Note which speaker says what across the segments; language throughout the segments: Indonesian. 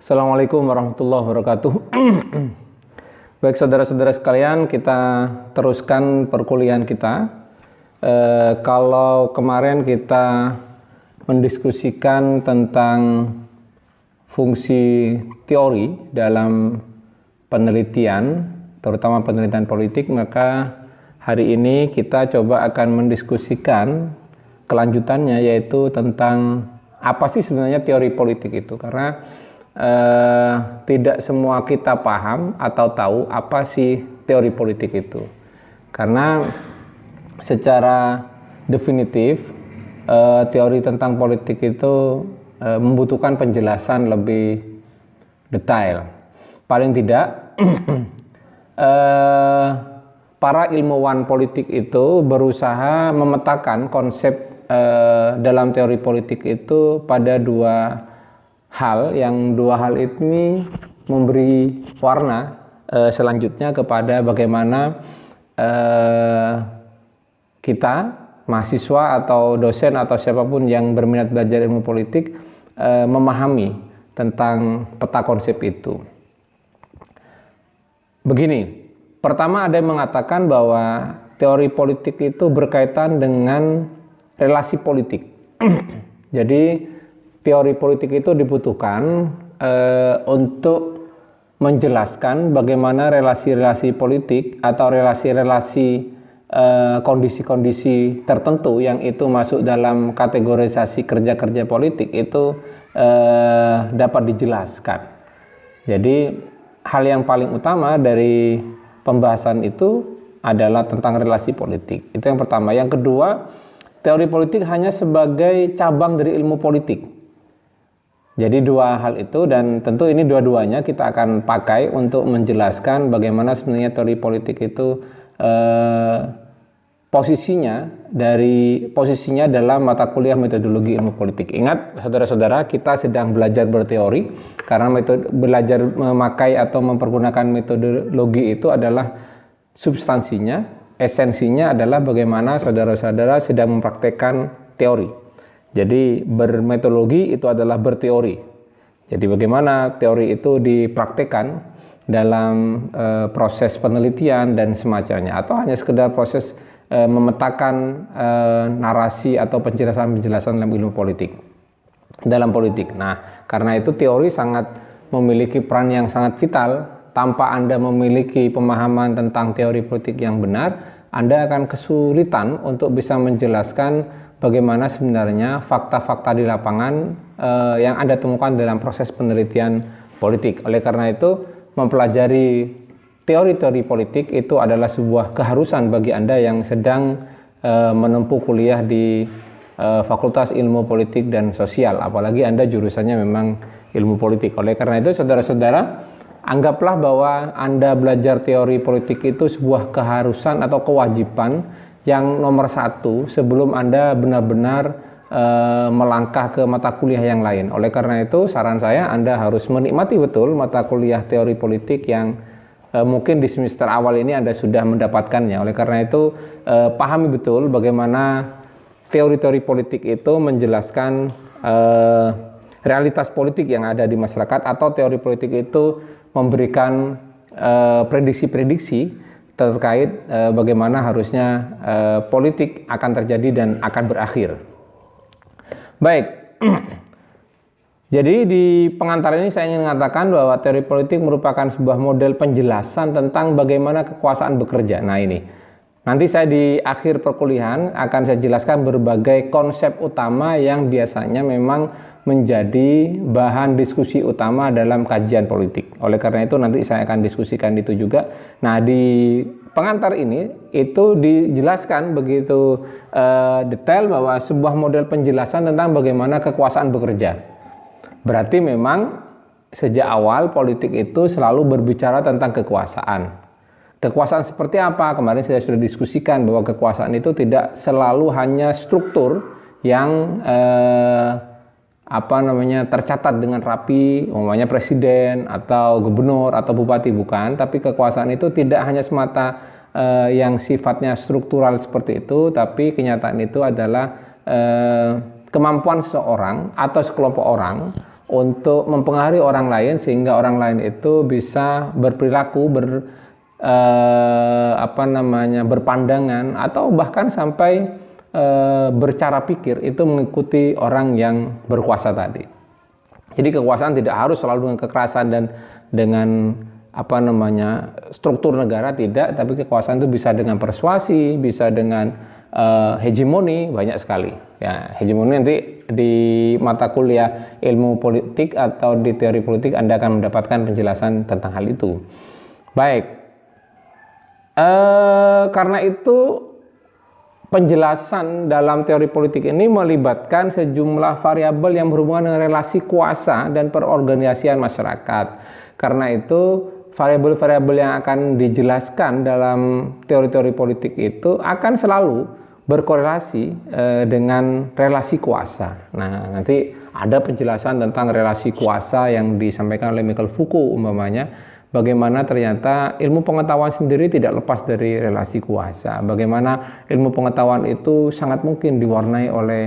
Speaker 1: Assalamualaikum warahmatullahi wabarakatuh. Baik saudara-saudara sekalian, kita teruskan perkuliahan kita. Kalau kemarin kita mendiskusikan tentang fungsi teori dalam penelitian, terutama penelitian politik, maka hari ini kita coba akan mendiskusikan kelanjutannya, yaitu tentang apa sih sebenarnya teori politik itu. Karena tidak semua kita paham atau tahu apa sih teori politik itu, karena secara definitif teori tentang politik itu membutuhkan penjelasan lebih detail. Paling tidak para ilmuwan politik itu berusaha memetakan konsep dalam teori politik itu pada dua hal, yang dua hal ini memberi warna selanjutnya kepada bagaimana kita, mahasiswa atau dosen atau siapapun yang berminat belajar ilmu politik, memahami tentang peta konsep itu. Begini, pertama ada yang mengatakan bahwa teori politik itu berkaitan dengan relasi politik. Jadi teori politik itu dibutuhkan untuk menjelaskan bagaimana relasi-relasi politik atau relasi-relasi kondisi-kondisi tertentu yang itu masuk dalam kategorisasi kerja-kerja politik itu dapat dijelaskan. Jadi hal yang paling utama dari pembahasan itu adalah tentang relasi politik. Itu yang pertama. Yang kedua, teori politik hanya sebagai cabang dari ilmu politik. Jadi dua hal itu, dan tentu ini dua-duanya kita akan pakai untuk menjelaskan bagaimana sebenarnya teori politik itu posisinya dalam mata kuliah metodologi ilmu politik. Ingat saudara-saudara, kita sedang belajar berteori, karena belajar memakai atau mempergunakan metodologi itu adalah substansinya, esensinya adalah bagaimana saudara-saudara sedang mempraktekkan teori. Jadi bermetodologi itu adalah berteori. Jadi bagaimana teori itu dipraktekkan dalam proses penelitian dan semacamnya, atau hanya sekedar proses memetakan narasi atau penjelasan-penjelasan dalam ilmu politik, dalam politik. Nah, karena itu teori sangat memiliki peran yang sangat vital. Tanpa Anda memiliki pemahaman tentang teori politik yang benar, Anda akan kesulitan untuk bisa menjelaskan bagaimana sebenarnya fakta-fakta di lapangan yang Anda temukan dalam proses penelitian politik. Oleh karena itu, mempelajari teori-teori politik itu adalah sebuah keharusan bagi Anda yang sedang menempuh kuliah di Fakultas Ilmu Politik dan Sosial, apalagi Anda jurusannya memang ilmu politik. Oleh karena itu, saudara-saudara, anggaplah bahwa Anda belajar teori politik itu sebuah keharusan atau kewajiban yang nomor satu sebelum Anda benar-benar melangkah ke mata kuliah yang lain. Oleh karena itu, saran saya Anda harus menikmati betul mata kuliah teori politik yang mungkin di semester awal ini Anda sudah mendapatkannya. Oleh karena itu, pahami betul bagaimana teori-teori politik itu menjelaskan realitas politik yang ada di masyarakat, atau teori politik itu memberikan prediksi-prediksi terkait bagaimana harusnya politik akan terjadi dan akan berakhir. Baik, jadi di pengantar ini saya ingin mengatakan bahwa teori politik merupakan sebuah model penjelasan tentang bagaimana kekuasaan bekerja. Nah ini, nanti saya di akhir perkuliahan akan saya jelaskan berbagai konsep utama yang biasanya memang menjadi bahan diskusi utama dalam kajian politik. Oleh karena itu nanti saya akan diskusikan itu juga. Nah, di pengantar ini itu dijelaskan begitu detail bahwa sebuah model penjelasan tentang bagaimana kekuasaan bekerja. Berarti memang sejak awal politik itu selalu berbicara tentang kekuasaan. Kekuasaan seperti apa? Kemarin saya sudah diskusikan bahwa kekuasaan itu tidak selalu hanya struktur yang tercatat dengan rapi, umpamanya presiden atau gubernur atau bupati, bukan. Tapi kekuasaan itu tidak hanya semata yang sifatnya struktural seperti itu, tapi kenyataan itu adalah kemampuan seseorang atau sekelompok orang untuk mempengaruhi orang lain sehingga orang lain itu bisa berperilaku berpandangan atau bahkan sampai bercara pikir itu mengikuti orang yang berkuasa tadi. Jadi kekuasaan tidak harus selalu dengan kekerasan dan dengan struktur negara, tidak, tapi kekuasaan itu bisa dengan persuasi, bisa dengan hegemoni, banyak sekali. Ya, hegemoni nanti di mata kuliah ilmu politik atau di teori politik Anda akan mendapatkan penjelasan tentang hal itu. Baik, karena itu penjelasan dalam teori politik ini melibatkan sejumlah variabel yang berhubungan dengan relasi kuasa dan perorganisasian masyarakat. Karena itu variabel-variabel yang akan dijelaskan dalam teori-teori politik itu akan selalu berkorelasi dengan relasi kuasa. Nah, nanti ada penjelasan tentang relasi kuasa yang disampaikan oleh Michael Foucault umpamanya, bagaimana ternyata ilmu pengetahuan sendiri tidak lepas dari relasi kuasa. Bagaimana ilmu pengetahuan itu sangat mungkin diwarnai oleh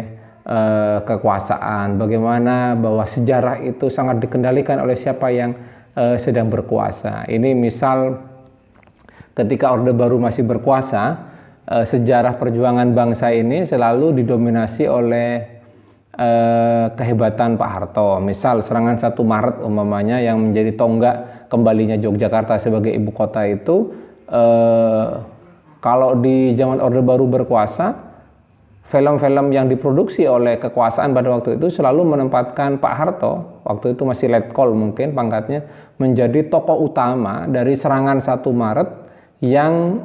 Speaker 1: kekuasaan. Bagaimana bahwa sejarah itu sangat dikendalikan oleh siapa yang sedang berkuasa. Ini misal ketika Orde Baru masih berkuasa, sejarah perjuangan bangsa ini selalu didominasi oleh kehebatan Pak Harto. Misal serangan 1 Maret umpamanya yang menjadi tonggak kembalinya Yogyakarta sebagai ibu kota itu, kalau di zaman Orde Baru berkuasa, film-film yang diproduksi oleh kekuasaan pada waktu itu selalu menempatkan Pak Harto, waktu itu masih letkol mungkin pangkatnya, menjadi tokoh utama dari serangan 1 Maret yang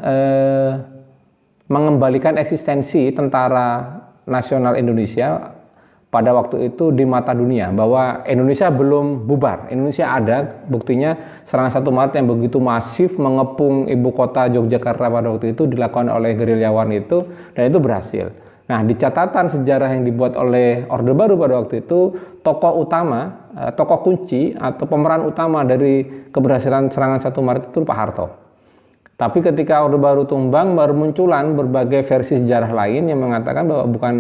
Speaker 1: mengembalikan eksistensi tentara nasional Indonesia pada waktu itu di mata dunia, bahwa Indonesia belum bubar. Indonesia ada, buktinya serangan 1 Maret yang begitu masif mengepung ibu kota Yogyakarta pada waktu itu dilakukan oleh gerilyawan itu, dan itu berhasil. Nah, di catatan sejarah yang dibuat oleh Orde Baru pada waktu itu, tokoh utama, tokoh kunci atau pemeran utama dari keberhasilan serangan 1 Maret itu Pak Harto. Tapi ketika Orde Baru tumbang, baru munculan berbagai versi sejarah lain yang mengatakan bahwa bukan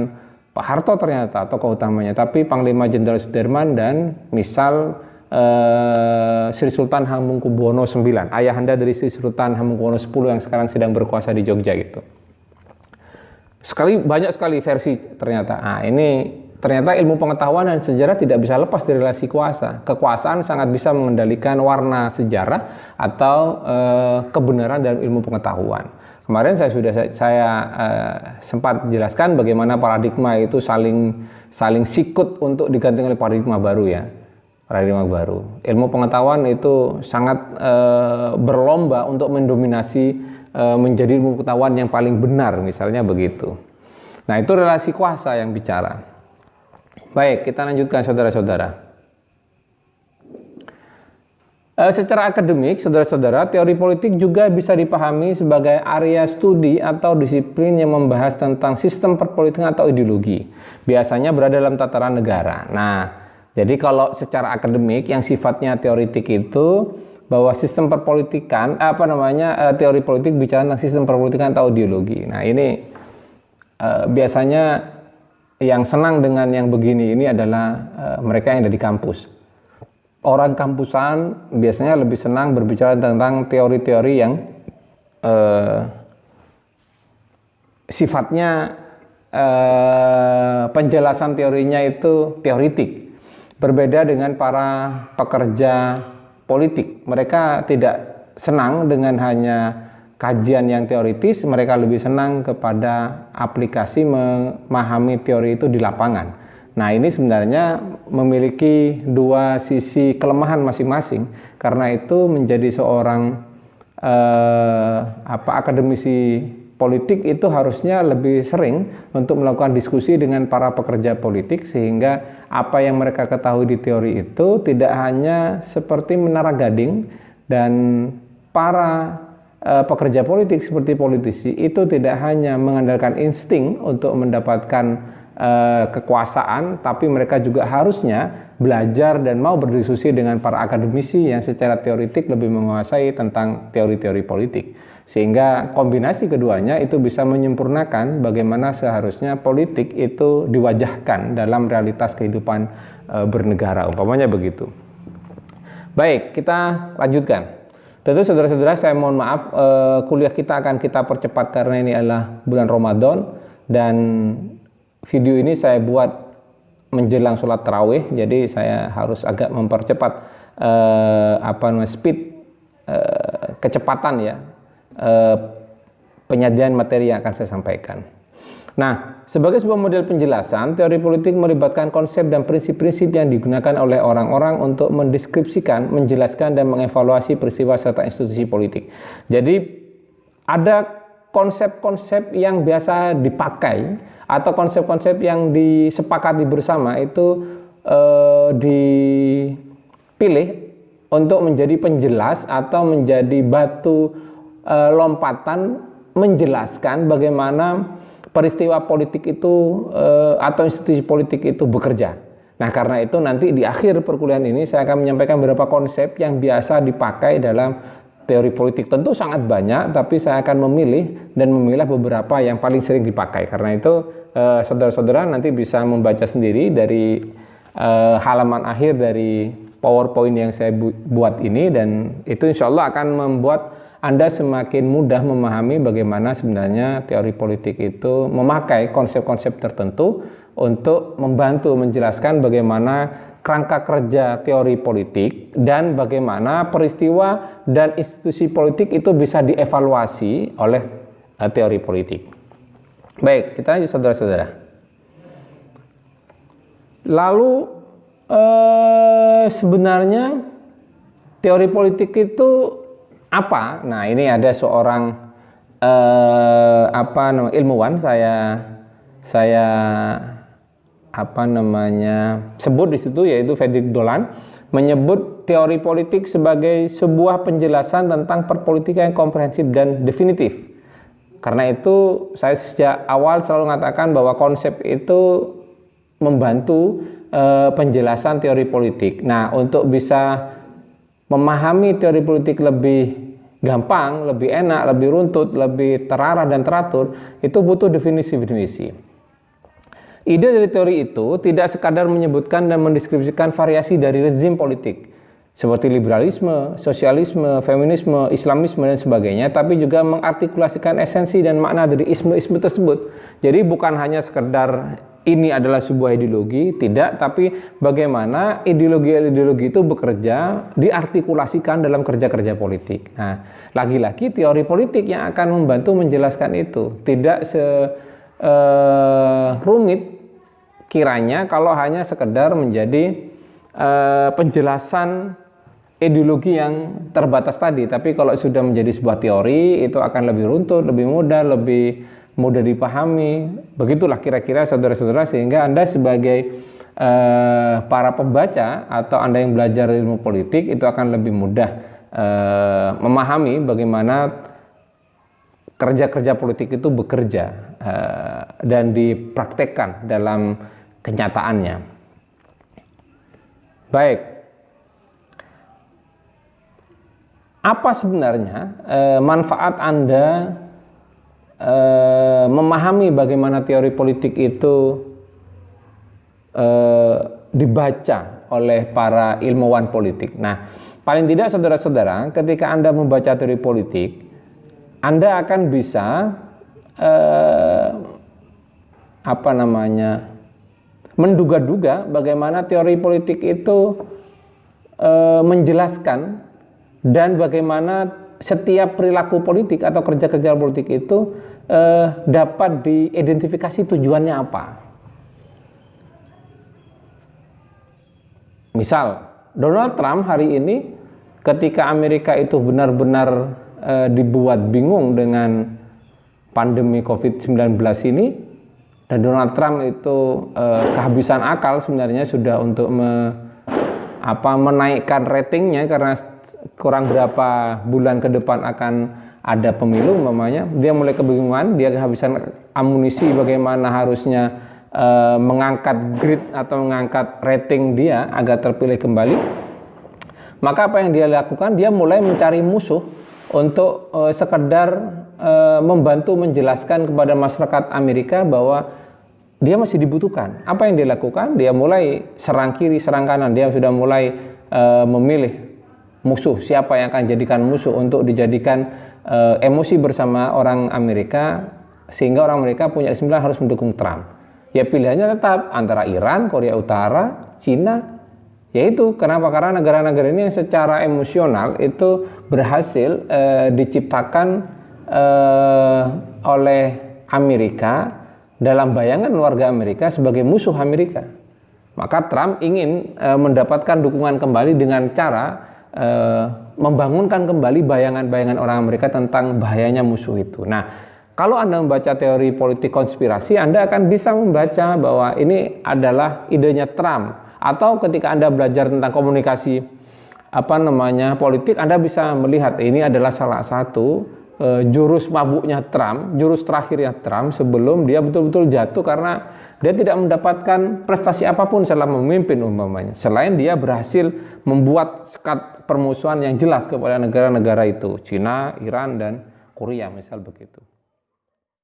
Speaker 1: Pak Harto ternyata tokoh utamanya, tapi Panglima Jenderal Sudirman dan misal Sri Sultan Hamengkubuwono IX, ayahanda dari Sri Sultan Hamengkubuwono X yang sekarang sedang berkuasa di Jogja gitu. Banyak sekali versi ternyata. Nah, ini ternyata ilmu pengetahuan dan sejarah tidak bisa lepas dari relasi kuasa. Kekuasaan sangat bisa mengendalikan warna sejarah atau kebenaran dalam ilmu pengetahuan. Kemarin saya sempat jelaskan bagaimana paradigma itu saling sikut untuk diganti oleh paradigma baru ya. Paradigma baru. Ilmu pengetahuan itu sangat berlomba untuk mendominasi menjadi ilmu pengetahuan yang paling benar, misalnya begitu. Nah, itu relasi kuasa yang bicara. Baik, kita lanjutkan saudara-saudara. Secara akademik, saudara-saudara, teori politik juga bisa dipahami sebagai area studi atau disiplin yang membahas tentang sistem perpolitikan atau ideologi. Biasanya berada dalam tataran negara. Nah, jadi kalau secara akademik yang sifatnya teoritik itu bahwa sistem perpolitikan, teori politik bicara tentang sistem perpolitikan atau ideologi. Nah, ini biasanya yang senang dengan yang begini ini adalah mereka yang ada di kampus. Orang kampusan biasanya lebih senang berbicara tentang teori-teori yang sifatnya penjelasan teorinya itu teoritik. Berbeda dengan para pekerja politik. Mereka tidak senang dengan hanya kajian yang teoritis, mereka lebih senang kepada aplikasi memahami teori itu di lapangan. Nah, ini sebenarnya memiliki dua sisi kelemahan masing-masing. Karena itu menjadi seorang akademisi politik itu harusnya lebih sering untuk melakukan diskusi dengan para pekerja politik, sehingga apa yang mereka ketahui di teori itu tidak hanya seperti menara gading, dan para pekerja politik seperti politisi itu tidak hanya mengandalkan insting untuk mendapatkan kekuasaan, tapi mereka juga harusnya belajar dan mau berdiskusi dengan para akademisi yang secara teoritik lebih menguasai tentang teori-teori politik. Sehingga kombinasi keduanya itu bisa menyempurnakan bagaimana seharusnya politik itu diwajahkan dalam realitas kehidupan bernegara, umpamanya begitu. Baik, kita lanjutkan. Tentu saudara-saudara, saya mohon maaf, kuliah kita akan kita percepat karena ini adalah bulan Ramadan dan video ini saya buat menjelang sholat tarawih, jadi saya harus agak mempercepat speed, kecepatan ya, penyajian materi yang akan saya sampaikan. Nah, sebagai sebuah model penjelasan, teori politik melibatkan konsep dan prinsip-prinsip yang digunakan oleh orang-orang untuk mendeskripsikan, menjelaskan, dan mengevaluasi peristiwa serta institusi politik. Jadi, ada konsep-konsep yang biasa dipakai atau konsep-konsep yang disepakati bersama itu dipilih untuk menjadi penjelas atau menjadi batu lompatan menjelaskan bagaimana peristiwa politik itu atau institusi politik itu bekerja. Nah, karena itu nanti di akhir perkuliahan ini saya akan menyampaikan beberapa konsep yang biasa dipakai dalam teori politik. Tentu sangat banyak, tapi saya akan memilih dan memilah beberapa yang paling sering dipakai. Karena itu saudara-saudara nanti bisa membaca sendiri dari halaman akhir dari PowerPoint yang saya buat ini, dan itu insya Allah akan membuat Anda semakin mudah memahami bagaimana sebenarnya teori politik itu memakai konsep-konsep tertentu untuk membantu menjelaskan bagaimana kerangka kerja teori politik dan bagaimana peristiwa dan institusi politik itu bisa dievaluasi oleh teori politik. Baik, kita lanjut saudara-saudara. Lalu sebenarnya teori politik itu apa? Nah, ini ada seorang ilmuwan saya sebut di situ, yaitu Frederick Dolan, menyebut teori politik sebagai sebuah penjelasan tentang perpolitikan yang komprehensif dan definitif. Karena itu saya sejak awal selalu mengatakan bahwa konsep itu membantu penjelasan teori politik. Nah, untuk bisa memahami teori politik lebih gampang, lebih enak, lebih runtut, lebih terarah dan teratur, itu butuh definisi-definisi. Ide dari teori itu tidak sekadar menyebutkan dan mendeskripsikan variasi dari rezim politik seperti liberalisme, sosialisme, feminisme, islamisme dan sebagainya, tapi juga mengartikulasikan esensi dan makna dari isme-isme tersebut. Jadi bukan hanya sekedar ini adalah sebuah ideologi, tidak, tapi bagaimana ideologi-ideologi itu bekerja, diartikulasikan dalam kerja-kerja politik. Nah, lagi-lagi teori politik yang akan membantu menjelaskan itu. Tidak rumit kiranya kalau hanya sekedar menjadi penjelasan ideologi yang terbatas tadi. Tapi kalau sudah menjadi sebuah teori, itu akan lebih runtut, lebih mudah dipahami. Begitulah kira-kira saudara-saudara, sehingga Anda sebagai para pembaca atau Anda yang belajar ilmu politik itu akan lebih mudah memahami bagaimana kerja-kerja politik itu bekerja dan dipraktekkan dalam kenyataannya. Baik, apa sebenarnya manfaat Anda memahami bagaimana teori politik itu dibaca oleh para ilmuwan politik? Nah, paling tidak saudara-saudara, ketika Anda membaca teori politik, Anda akan bisa menduga-duga bagaimana teori politik itu menjelaskan dan bagaimana setiap perilaku politik atau kerja-kerja politik itu dapat diidentifikasi tujuannya apa. Misal, Donald Trump hari ini ketika Amerika itu benar-benar dibuat bingung dengan pandemi COVID-19 ini, dan Donald Trump itu kehabisan akal sebenarnya sudah untuk menaikkan ratingnya karena kurang berapa bulan ke depan akan ada pemilu umpamanya. Dia mulai kebingungan, dia kehabisan amunisi bagaimana harusnya mengangkat grid atau mengangkat rating dia agar terpilih kembali. Maka apa yang dia lakukan? Dia mulai mencari musuh untuk sekedar membantu menjelaskan kepada masyarakat Amerika bahwa dia masih dibutuhkan. Apa yang dia lakukan? Dia mulai serang kiri, serang kanan. Dia sudah mulai memilih musuh, siapa yang akan jadikan musuh untuk dijadikan emosi bersama orang Amerika, sehingga orang Amerika punya kesimpulan harus mendukung Trump. Ya pilihannya tetap antara Iran, Korea Utara, Cina. Yaitu kenapa? Karena negara-negara ini yang secara emosional itu berhasil diciptakan oleh Amerika dalam bayangan warga Amerika sebagai musuh Amerika. Maka Trump ingin mendapatkan dukungan kembali dengan cara membangunkan kembali bayangan-bayangan orang Amerika tentang bahayanya musuh itu. Nah, kalau Anda membaca teori politik konspirasi, Anda akan bisa membaca bahwa ini adalah idenya Trump. Atau ketika Anda belajar tentang komunikasi politik, Anda bisa melihat ini adalah salah satu jurus mabuknya Trump, jurus terakhirnya Trump sebelum dia betul-betul jatuh karena dia tidak mendapatkan prestasi apapun selama memimpin umpamanya. Selain dia berhasil membuat sekat permusuhan yang jelas kepada negara-negara itu, Cina, Iran, dan Korea misal begitu.